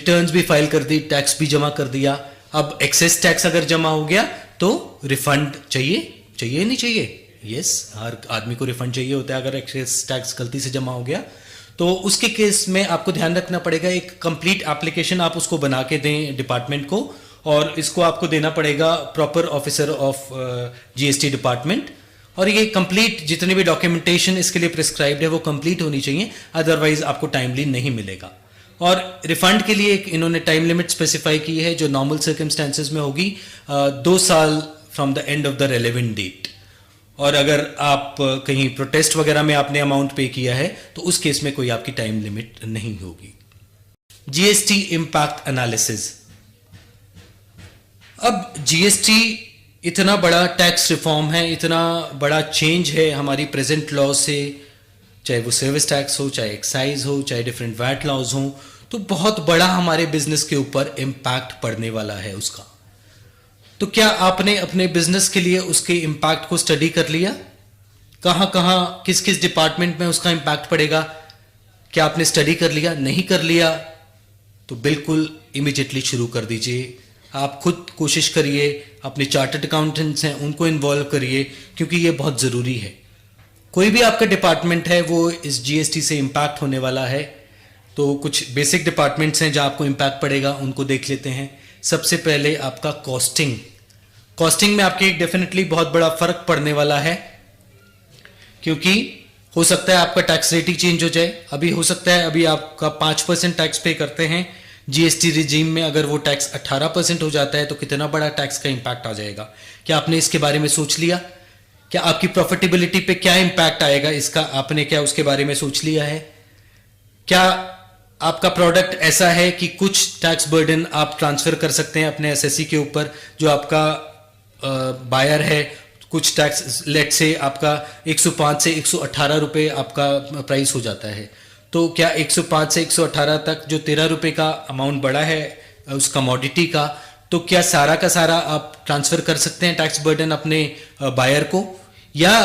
Returns भी file कर दी, tax भी जमा कर दिया। अब एक्सेस टैक्स अगर जमा हो गया तो रिफंड चाहिए नहीं चाहिए? यस, हर आदमी को रिफंड चाहिए होता है अगर एक्सेस टैक्स गलती से जमा हो गया। तो उसके केस में आपको ध्यान रखना पड़ेगा, एक कंप्लीट एप्लीकेशन आप उसको बना के दें डिपार्टमेंट को, और इसको आपको देना पड़ेगा proper officer of GST department. और ये कंप्लीट जितनी भी डॉक्यूमेंटेशन इसके लिए प्रिस्क्राइब्ड है वो कंप्लीट होनी चाहिए, अदरवाइज आपको टाइमली नहीं मिलेगा। और रिफंड के लिए एक इन्होंने टाइम लिमिट स्पेसिफाई की है जो नॉर्मल सर्कमस्टेंसेज में होगी 2 साल from the end of the relevant date. और अगर आप कहीं प्रोटेस्ट वगैरह में आपने अमाउंट पे किया है तो उस केस में कोई आपकी टाइम लिमिट नहीं होगी। GST impact analysis. अब जीएसटी इतना बड़ा टैक्स रिफॉर्म है, इतना बड़ा चेंज है हमारी प्रेजेंट लॉ से, चाहे वो सर्विस टैक्स हो, चाहे एक्साइज हो, चाहे डिफरेंट वैट लॉज हो, तो बहुत बड़ा हमारे बिजनेस के ऊपर इम्पैक्ट पड़ने वाला है उसका। तो क्या आपने अपने बिजनेस के लिए उसके इम्पैक्ट को स्टडी कर लिया? कहाँ कहाँ किस किस डिपार्टमेंट में उसका इम्पैक्ट पड़ेगा? क्या आपने स्टडी कर लिया? नहीं कर लिया तो बिल्कुल इमीडिएटली शुरू कर दीजिए। आप खुद कोशिश करिए, अपने चार्टर्ड अकाउंटेंट्स हैं उनको इन्वॉल्व करिए, क्योंकि ये बहुत ज़रूरी है। कोई भी आपका डिपार्टमेंट है वो इस जीएसटी से इम्पैक्ट होने वाला है। तो कुछ बेसिक डिपार्टमेंट्स हैं जहाँ आपको इम्पैक्ट पड़ेगा, उनको देख लेते हैं। सबसे पहले आपका कॉस्टिंग में आपके डेफिनेटली बहुत बड़ा फर्क पड़ने वाला है, क्योंकि हो सकता है आपका टैक्स रेट ही चेंज हो जाए। अभी हो सकता है अभी आपका 5% टैक्स पे करते हैं जीएसटी रिजीम में, अगर वो टैक्स 18% हो जाता है तो कितना बड़ा टैक्स का इंपैक्ट आ जाएगा। क्या आपने इसके बारे में सोच लिया? क्या आपकी प्रॉफिटेबिलिटी पे क्या इंपैक्ट आएगा इसका, आपने क्या उसके बारे में सोच लिया है? क्या आपका प्रोडक्ट ऐसा है कि कुछ टैक्स बर्डन आप ट्रांसफर कर सकते हैं अपने एसएससी के ऊपर, जो आपका बायर है, कुछ टैक्स लेट से आपका 105 से 118 रुपये आपका प्राइस हो जाता है, तो क्या 105 से 118 तक जो 13 रुपये का अमाउंट बढ़ा है उस कमोडिटी का, तो क्या सारा का सारा आप ट्रांसफर कर सकते हैं टैक्स बर्डन अपने बायर को, या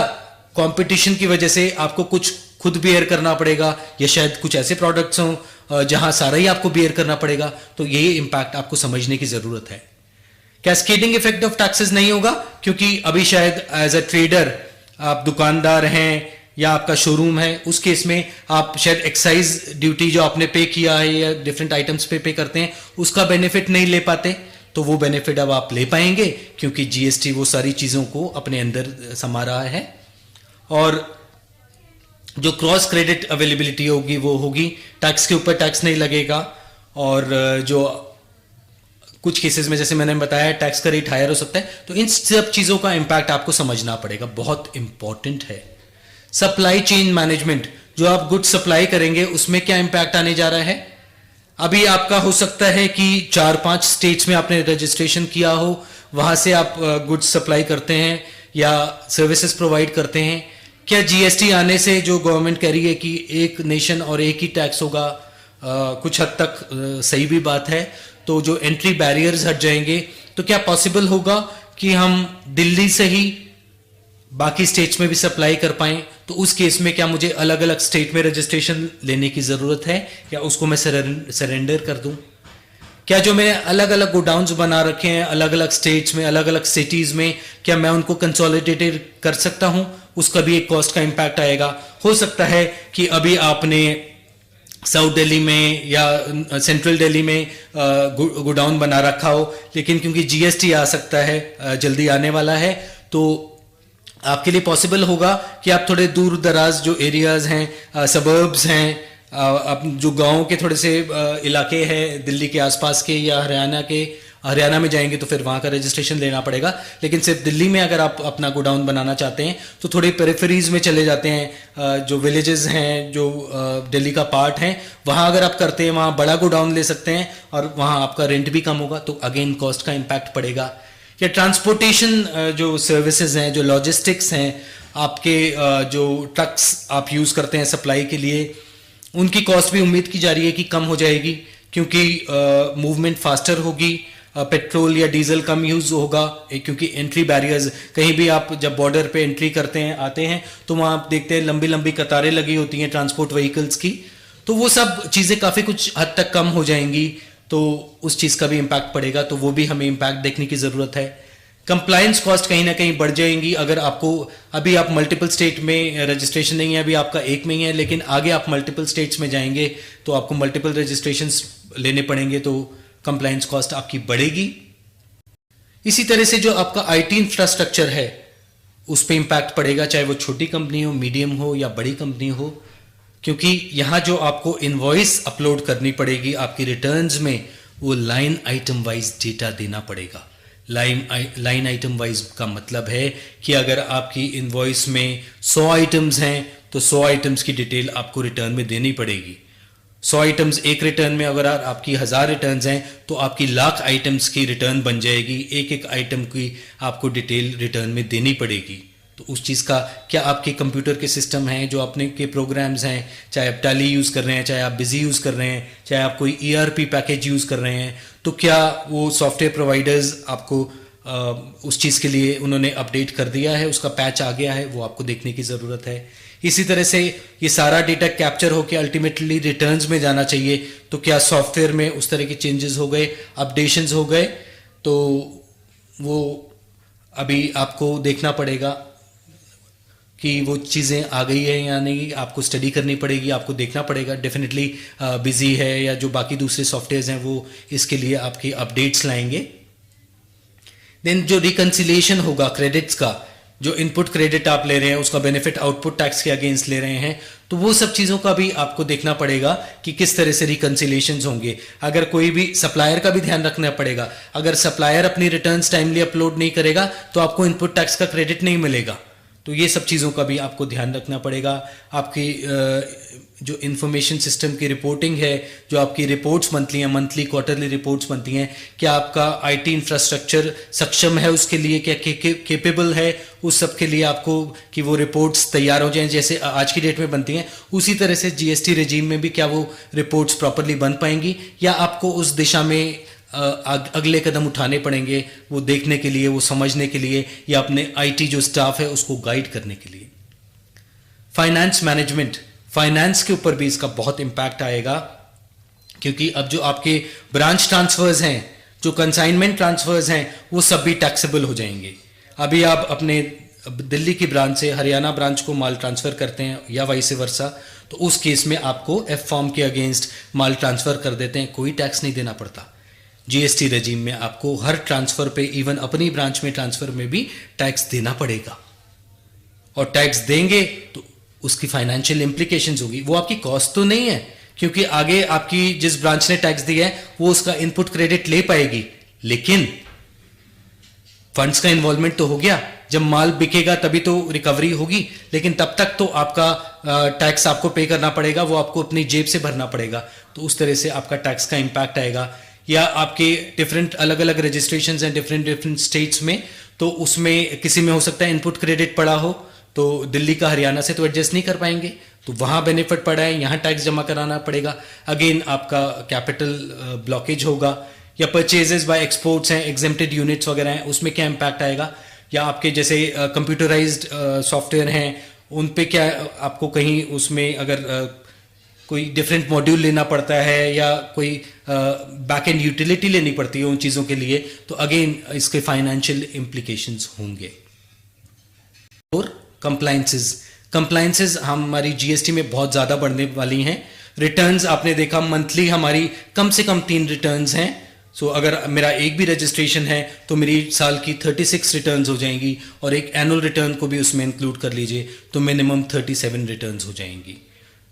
कंपटीशन की वजह से आपको कुछ खुद बियर करना पड़ेगा, या शायद कुछ ऐसे प्रोडक्ट्स हों जहां सारा ही आपको बियर करना पड़ेगा? तो ये इम्पैक्ट आपको समझने की जरूरत है। कैस्केडिंग इफेक्ट ऑफ टैक्सेस नहीं होगा, क्योंकि अभी शायद एज अ ट्रेडर आप दुकानदार हैं या आपका शोरूम है, उस केस में आप शायद एक्साइज ड्यूटी जो आपने पे किया है या डिफरेंट आइटम्स पे करते हैं उसका बेनिफिट नहीं ले पाते, तो वो बेनिफिट अब आप ले पाएंगे, क्योंकि जीएसटी वो सारी चीज़ों को अपने अंदर समा रहा है। और जो क्रॉस क्रेडिट अवेलेबिलिटी होगी वो होगी, टैक्स के ऊपर टैक्स नहीं लगेगा। और जो कुछ केसेस में जैसे मैंने बताया टैक्स का रेट हायर हो सकता है, तो इन सब चीज़ों का इम्पैक्ट आपको समझना पड़ेगा, बहुत इंपॉर्टेंट है। सप्लाई चेन मैनेजमेंट, जो आप गुड्स सप्लाई करेंगे उसमें क्या इम्पैक्ट आने जा रहा है? अभी आपका हो सकता है कि 4-5 स्टेट्स में आपने रजिस्ट्रेशन किया हो, वहां से आप गुड्स सप्लाई करते हैं या सर्विसेज प्रोवाइड करते हैं। क्या जीएसटी आने से जो गवर्नमेंट कह रही है कि एक नेशन और एक ही टैक्स होगा, कुछ हद तक सही भी बात है, तो जो एंट्री बैरियर्स हट जाएंगे, तो क्या पॉसिबल होगा कि हम दिल्ली से ही बाकी स्टेट्स में भी सप्लाई कर पाएं? तो उस केस में क्या मुझे अलग अलग स्टेट में रजिस्ट्रेशन लेने की ज़रूरत है, या उसको मैं सरेंडर कर दूं? क्या जो मैंने अलग अलग गोडाउन्स बना रखे हैं अलग अलग स्टेट्स में, अलग अलग सिटीज़ में, क्या मैं उनको कंसोलिडेटेड कर सकता हूं? उसका भी एक कॉस्ट का इम्पैक्ट आएगा। हो सकता है कि अभी आपने साउथ दिल्ली में या सेंट्रल दिल्ली में गोडाउन बना रखा हो, लेकिन क्योंकि जीएसटी आ सकता है, जल्दी आने वाला है, तो आपके लिए पॉसिबल होगा कि आप थोड़े दूर दराज जो एरियाज हैं, सबर्ब्स हैं, अब जो गांव के थोड़े से इलाके हैं दिल्ली के आसपास के या हरियाणा में जाएंगे तो फिर वहाँ का रजिस्ट्रेशन लेना पड़ेगा। लेकिन सिर्फ दिल्ली में अगर आप अपना गोडाउन बनाना चाहते हैं तो थोड़े पेरिफेरीज में चले जाते हैं, जो विलेजेस हैं, जो दिल्ली का पार्ट हैं, वहाँ अगर आप करते हैं वहाँ बड़ा गोडाउन ले सकते हैं और वहाँ आपका रेंट भी कम होगा, तो अगेन कॉस्ट का इम्पैक्ट पड़ेगा। या ट्रांसपोर्टेशन जो सर्विसेज हैं, जो लॉजिस्टिक्स हैं, आपके जो ट्रक्स आप यूज़ करते हैं सप्लाई के लिए, उनकी कॉस्ट भी उम्मीद की जा रही है कि कम हो जाएगी, क्योंकि मूवमेंट फास्टर होगी, पेट्रोल या डीजल कम यूज़ होगा, क्योंकि एंट्री बैरियर्स, कहीं भी आप जब बॉर्डर पे एंट्री करते हैं आते हैं तो वहाँ आप देखते हैं लंबी लंबी कतारें लगी होती हैं ट्रांसपोर्ट व्हीकल्स की, तो वो सब चीज़ें काफ़ी कुछ हद तक कम हो जाएंगी। तो उस चीज़ का भी इम्पैक्ट पड़ेगा, तो वो भी हमें इम्पैक्ट देखने की ज़रूरत है। कंप्लायंस कॉस्ट कहीं ना कहीं बढ़ जाएंगी अगर आपको, अभी आप मल्टीपल स्टेट में रजिस्ट्रेशन नहीं है, अभी आपका एक में ही है, लेकिन आगे आप मल्टीपल स्टेट्स में जाएंगे तो आपको मल्टीपल रजिस्ट्रेशंस लेने पड़ेंगे, तो कंप्लायंस कॉस्ट आपकी बढ़ेगी। इसी तरह से जो आपका आईटी इंफ्रास्ट्रक्चर है उस पर इम्पैक्ट पड़ेगा, चाहे वो छोटी कंपनी हो, मीडियम हो या बड़ी कंपनी हो, क्योंकि यहाँ जो आपको इनवॉइस अपलोड करनी पड़ेगी आपकी रिटर्न्स में, वो लाइन आइटम वाइज डेटा देना पड़ेगा। लाइन आइटम वाइज का मतलब है कि अगर आपकी इनवॉइस में 100 आइटम्स हैं तो 100 आइटम्स की डिटेल आपको रिटर्न में देनी पड़ेगी। 100 आइटम्स एक रिटर्न में, अगर आपकी 1000 रिटर्न्स हैं तो आपकी लाख आइटम्स की रिटर्न बन जाएगी, एक एक आइटम की आपको डिटेल रिटर्न में देनी पड़ेगी। तो उस चीज़ का क्या आपके कंप्यूटर के सिस्टम हैं, जो अपने के प्रोग्राम्स हैं, चाहे आप टैली यूज़ कर रहे हैं, चाहे आप बिजी यूज़ कर रहे हैं, चाहे आप कोई ईआरपी पैकेज यूज़ कर रहे हैं, तो क्या वो सॉफ्टवेयर प्रोवाइडर्स आपको उस चीज़ के लिए उन्होंने अपडेट कर दिया है, उसका पैच आ गया है, वो आपको देखने की ज़रूरत है। इसी तरह से ये सारा डेटा कैप्चर होकर अल्टीमेटली रिटर्न्स में जाना चाहिए, तो क्या सॉफ्टवेयर में उस तरह के चेंजेस हो गए, अपडेशंस हो गए, तो वो अभी आपको देखना पड़ेगा कि वो चीज़ें आ गई है या नहीं, आपको स्टडी करनी पड़ेगी, आपको देखना पड़ेगा। डेफिनेटली बिजी है या जो बाकी दूसरे सॉफ्टवेयर्स हैं वो इसके लिए आपकी अपडेट्स लाएंगे। देन जो रिकंसिलिएशन होगा क्रेडिट्स का, जो इनपुट क्रेडिट आप ले रहे हैं उसका बेनिफिट आउटपुट टैक्स के अगेंस्ट ले रहे हैं, तो वो सब चीज़ों का भी आपको देखना पड़ेगा कि किस तरह से रिकंसिलिएशंस होंगे। अगर कोई भी सप्लायर का भी ध्यान रखना पड़ेगा, अगर सप्लायर अपनी रिटर्न्स टाइमली अपलोड नहीं करेगा तो आपको इनपुट टैक्स का क्रेडिट नहीं मिलेगा। तो ये सब चीज़ों का भी आपको ध्यान रखना पड़ेगा। आपकी जो इंफॉर्मेशन सिस्टम की रिपोर्टिंग है, जो आपकी रिपोर्ट्स बनती हैं, मंथली क्वार्टरली रिपोर्ट्स बनती हैं, क्या आपका आईटी इंफ्रास्ट्रक्चर सक्षम है उसके लिए, क्या केपेबल है उस सब के लिए आपको कि वो रिपोर्ट्स तैयार हो जाएं जैसे आज की डेट में बनती हैं, उसी तरह से जीएसटी रेजीम में भी क्या वो रिपोर्ट्स प्रॉपरली बन पाएंगी, या आपको उस दिशा में अगले कदम उठाने पड़ेंगे वो देखने के लिए, वो समझने के लिए, या अपने आईटी जो स्टाफ है उसको गाइड करने के लिए। फाइनेंस मैनेजमेंट, फाइनेंस के ऊपर भी इसका बहुत इंपैक्ट आएगा, क्योंकि अब जो आपके ब्रांच ट्रांसफर्स हैं, जो कंसाइनमेंट ट्रांसफर्स हैं, वो सब भी टैक्सेबल हो जाएंगे। अभी आप अपने दिल्ली की ब्रांच से हरियाणा ब्रांच को माल ट्रांसफर करते हैं या वाइस वर्सा, तो उस केस में आपको एफ फॉर्म के अगेंस्ट माल ट्रांसफर कर देते हैं, कोई टैक्स नहीं देना पड़ता। जीएसटी रेजीम में आपको हर ट्रांसफर पे, इवन अपनी ब्रांच में ट्रांसफर में भी टैक्स देना पड़ेगा, और टैक्स देंगे तो उसकी फाइनेंशियल इंप्लीकेशंस होगी। वो आपकी कॉस्ट तो नहीं है, क्योंकि आगे आपकी जिस ब्रांच ने टैक्स दिया है वो उसका इनपुट क्रेडिट ले पाएगी, लेकिन फंड्स का इन्वॉल्वमेंट तो हो गया। जब माल बिकेगा तभी तो रिकवरी होगी, लेकिन तब तक तो आपका टैक्स आपको पे करना पड़ेगा, वो आपको अपनी जेब से भरना पड़ेगा। तो उस तरह से आपका टैक्स का इंपैक्ट आएगा। या आपके डिफरेंट अलग अलग रजिस्ट्रेशंस हैं डिफरेंट स्टेट्स में, तो उसमें किसी में हो सकता है इनपुट क्रेडिट पड़ा हो, तो दिल्ली का हरियाणा से तो एडजस्ट नहीं कर पाएंगे, तो वहाँ बेनिफिट पड़ा है, यहाँ टैक्स जमा कराना पड़ेगा। अगेन आपका कैपिटल ब्लॉकेज होगा। या परचेजेस बाय एक्सपोर्ट्स हैं, एग्जेम्प्टेड यूनिट्स वगैरह हैं, उसमें क्या इम्पैक्ट आएगा। या आपके जैसे कंप्यूटराइज्ड सॉफ्टवेयर हैं, उन पे क्या आपको कहीं उसमें अगर कोई डिफरेंट मॉड्यूल लेना पड़ता है या कोई बैक एंड यूटिलिटी लेनी पड़ती है उन चीज़ों के लिए, तो अगेन इसके फाइनेंशियल इम्प्लीकेशंस होंगे। और कंप्लायंसेस हमारी जीएसटी में बहुत ज़्यादा बढ़ने वाली हैं। रिटर्न्स आपने देखा मंथली हमारी कम से कम 3 रिटर्न्स हैं। सो अगर मेरा एक भी रजिस्ट्रेशन है तो मेरी साल की 36 रिटर्न्स हो जाएंगी, और एक एनुअल रिटर्न को भी उसमें इंक्लूड कर लीजिए तो मिनिमम 37 रिटर्न्स हो जाएंगी।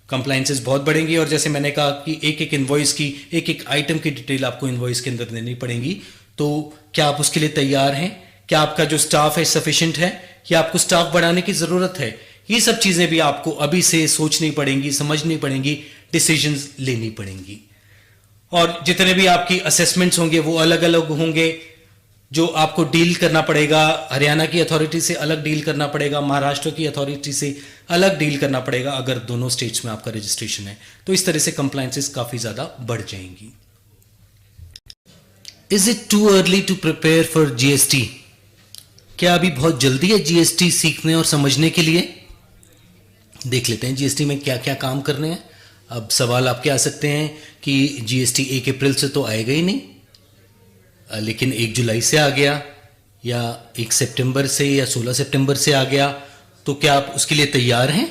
कंप्लायंसेस बहुत बढ़ेंगी, और जैसे मैंने कहा कि एक एक इन्वॉइस की, एक एक आइटम की डिटेल आपको इन्वॉइस के अंदर देनी पड़ेगी। तो क्या आप उसके लिए तैयार हैं? क्या आपका जो स्टाफ है सफिशिएंट है, या आपको स्टाफ बढ़ाने की ज़रूरत है? ये सब चीज़ें भी आपको अभी से सोचनी पड़ेंगी, समझनी पड़ेंगी, डिसीजंस लेनी पड़ेंगी। और जितने भी आपकी असेसमेंट्स होंगे वो अलग अलग होंगे, जो आपको डील करना पड़ेगा। हरियाणा की अथॉरिटी से अलग डील करना पड़ेगा, महाराष्ट्र की अथॉरिटी से अलग डील करना पड़ेगा अगर दोनों स्टेट्स में आपका रजिस्ट्रेशन है। तो इस तरह से कंप्लायंसेस काफ़ी ज़्यादा बढ़ जाएंगी। Is it too early to prepare for GST? क्या अभी बहुत जल्दी है जीएसटी सीखने और समझने के लिए? देख लेते हैं जीएसटी में क्या क्या काम करने हैं। अब सवाल आपके आ सकते हैं कि जीएसटी 1 अप्रैल से तो आएगा ही नहीं, लेकिन 1 जुलाई से आ गया या 1 सितंबर से या 16 सितंबर से आ गया, तो क्या आप उसके लिए तैयार हैं?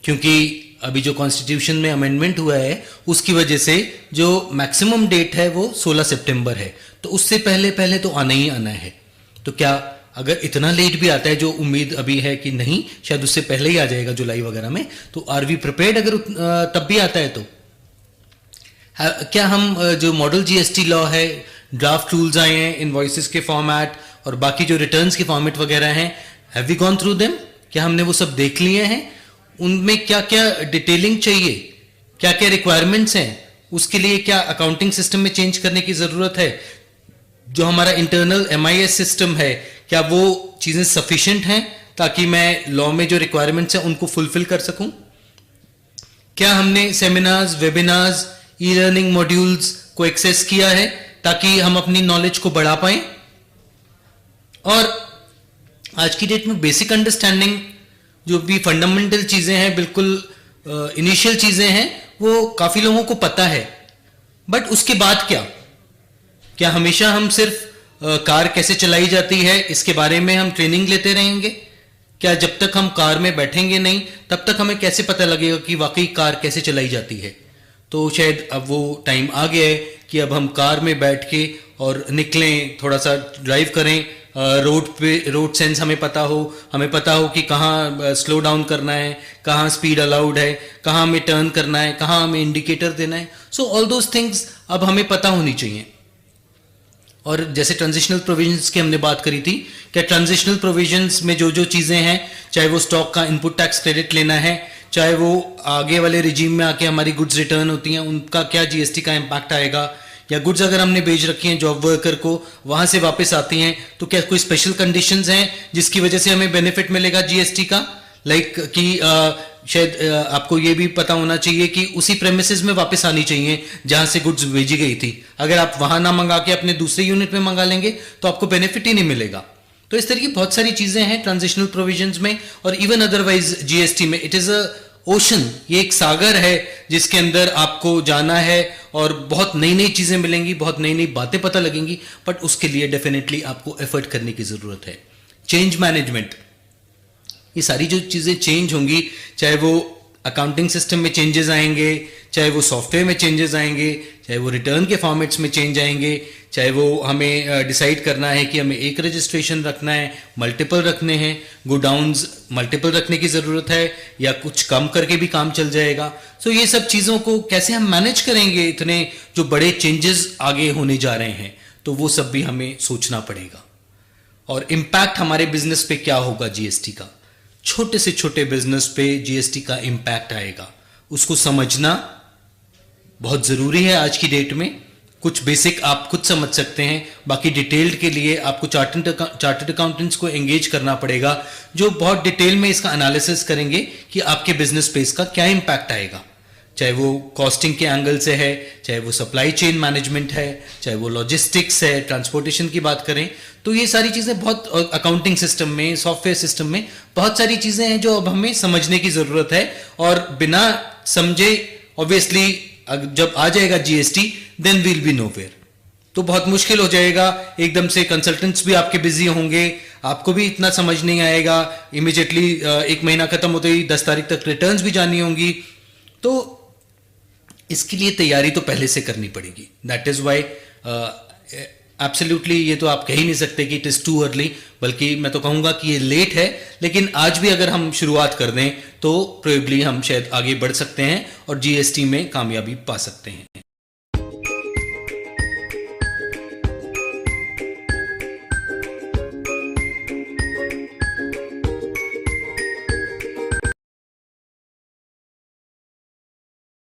क्योंकि अभी जो कॉन्स्टिट्यूशन में अमेंडमेंट हुआ है उसकी वजह से जो मैक्सिमम डेट है वो 16 सितंबर है, तो उससे पहले पहले तो आना ही आना है। तो क्या अगर इतना लेट भी आता है, जो उम्मीद अभी है कि नहीं, शायद उससे पहले ही आ जाएगा जुलाई वगैरह में, तो आर वी प्रिपेयर्ड अगर तब भी आता है तो? क्या हम जो मॉडल जीएसटी लॉ है, ड्राफ्ट टूल्स आए हैं इनवॉइसेस के फॉर्मेट और बाकी जो रिटर्न्स के फॉर्मेट वगैरह हैं, have we gone through them? क्या हमने वो सब देख लिए हैं? उनमें क्या क्या डिटेलिंग चाहिए, क्या क्या रिक्वायरमेंट्स हैं, उसके लिए क्या अकाउंटिंग सिस्टम में चेंज करने की जरूरत है, जो हमारा इंटरनल एमआईएस सिस्टम है क्या वो चीजें सफिशिएंट हैं ताकि मैं लॉ में जो रिक्वायरमेंट्स हैं उनको फुलफिल कर सकूं? क्या हमने seminars, webinars, e learning modules को एक्सेस किया है ताकि हम अपनी नॉलेज को बढ़ा पाएं? और आज की डेट में बेसिक अंडरस्टैंडिंग, जो भी फंडामेंटल चीजें हैं, बिल्कुल इनिशियल चीजें हैं, वो काफी लोगों को पता है, बट उसके बाद क्या हमेशा हम सिर्फ कार कैसे चलाई जाती है इसके बारे में हम ट्रेनिंग लेते रहेंगे? क्या जब तक हम कार में बैठेंगे नहीं तब तक हमें कैसे पता लगेगा कि वाकई कार कैसे चलाई जाती है? तो शायद अब वो टाइम आ गया है कि अब हम कार में बैठ के और निकलें, थोड़ा सा ड्राइव करें, रोड पे रोड सेंस हमें पता हो कि कहाँ स्लो डाउन करना है, कहाँ स्पीड अलाउड है, कहाँ हमें टर्न करना है, कहाँ हमें इंडिकेटर देना है। सो ऑल दोज थिंग्स अब हमें पता होनी चाहिए। और जैसे ट्रांजिशनल प्रोविजंस की हमने बात करी थी, क्या ट्रांजिशनल प्रोविजंस में जो जो चीज़ें हैं, चाहे वो स्टॉक का इनपुट टैक्स क्रेडिट लेना है, चाहे वो आगे वाले रिजीम में आके हमारी गुड्स रिटर्न होती हैं, उनका क्या जीएसटी का इम्पैक्ट आएगा, या गुड्स अगर हमने बेच रखी हैं जॉब वर्कर को, वहाँ से वापस आती हैं, तो क्या कोई स्पेशल कंडीशंस हैं जिसकी वजह से हमें बेनिफिट मिलेगा जीएसटी का? लाइक कि शायद आपको ये भी पता होना चाहिए कि उसी प्रेमिसेस में वापस आनी चाहिए जहां से गुड्स भेजी गई थी। अगर आप वहां ना मंगा के अपने दूसरे यूनिट में मंगा लेंगे तो आपको बेनिफिट ही नहीं मिलेगा। तो इस तरह की बहुत सारी चीजें हैं ट्रांजिशनल प्रोविजंस में, और इवन अदरवाइज जीएसटी में। इट इज अ ओशन, ये एक सागर है जिसके अंदर आपको जाना है और बहुत नई नई चीजें मिलेंगी, बहुत नई नई बातें पता लगेंगी, बट उसके लिए डेफिनेटली आपको एफर्ट करने की जरूरत है। चेंज मैनेजमेंट, ये सारी जो चीजें चेंज होंगी, चाहे वो अकाउंटिंग सिस्टम में चेंजेस आएंगे, चाहे वो सॉफ्टवेयर में चेंजेस आएंगे, चाहे वो रिटर्न के फॉर्मेट्स में चेंज आएंगे, चाहे वो हमें डिसाइड करना है कि हमें एक रजिस्ट्रेशन रखना है, मल्टीपल रखने हैं, गोडाउन्स मल्टीपल रखने की ज़रूरत है, या कुछ कम करके भी काम चल जाएगा। सो ये सब चीज़ों को कैसे हम मैनेज करेंगे, इतने जो बड़े चेंजेस आगे होने जा रहे हैं, तो वो सब भी हमें सोचना पड़ेगा। और इम्पैक्ट हमारे बिजनेस पे क्या होगा जीएसटी का, छोटे से छोटे बिजनेस पे जीएसटी का इम्पैक्ट आएगा, उसको समझना बहुत ज़रूरी है आज की डेट में। कुछ बेसिक आप खुद समझ सकते हैं, बाकी डिटेल्ड के लिए आपको चार्टर्ड अकाउंटेंट्स को एंगेज करना पड़ेगा, जो बहुत डिटेल में इसका एनालिसिस करेंगे कि आपके बिजनेस पे इसका क्या इम्पैक्ट आएगा, चाहे वो कॉस्टिंग के एंगल से है, चाहे वो सप्लाई चेन मैनेजमेंट है, चाहे वो लॉजिस्टिक्स है, ट्रांसपोर्टेशन की बात करें, तो ये सारी चीज़ें बहुत अकाउंटिंग सिस्टम में, सॉफ्टवेयर सिस्टम में बहुत सारी चीज़ें हैं जो अब हमें समझने की ज़रूरत है। और बिना समझे ऑब्वियसली जब आ जाएगा GST, then we'll be nowhere, तो बहुत मुश्किल हो जाएगा। एकदम से कंसल्टेंट्स भी आपके बिजी होंगे, आपको भी इतना समझ नहीं आएगा, इमीडिएटली 1 महीना खत्म होते ही 10 तारीख तक रिटर्न्स भी जानी होंगी, तो इसके लिए तैयारी तो पहले से करनी पड़ेगी। दैट इज वाई एब्सोल्युटली ये तो आप कह ही नहीं सकते कि इट इज टू अर्ली, बल्कि मैं तो कहूंगा कि ये लेट है, लेकिन आज भी अगर हम शुरुआत कर दें तो प्रोबेबली हम शायद आगे बढ़ सकते हैं और जीएसटी में कामयाबी पा सकते हैं।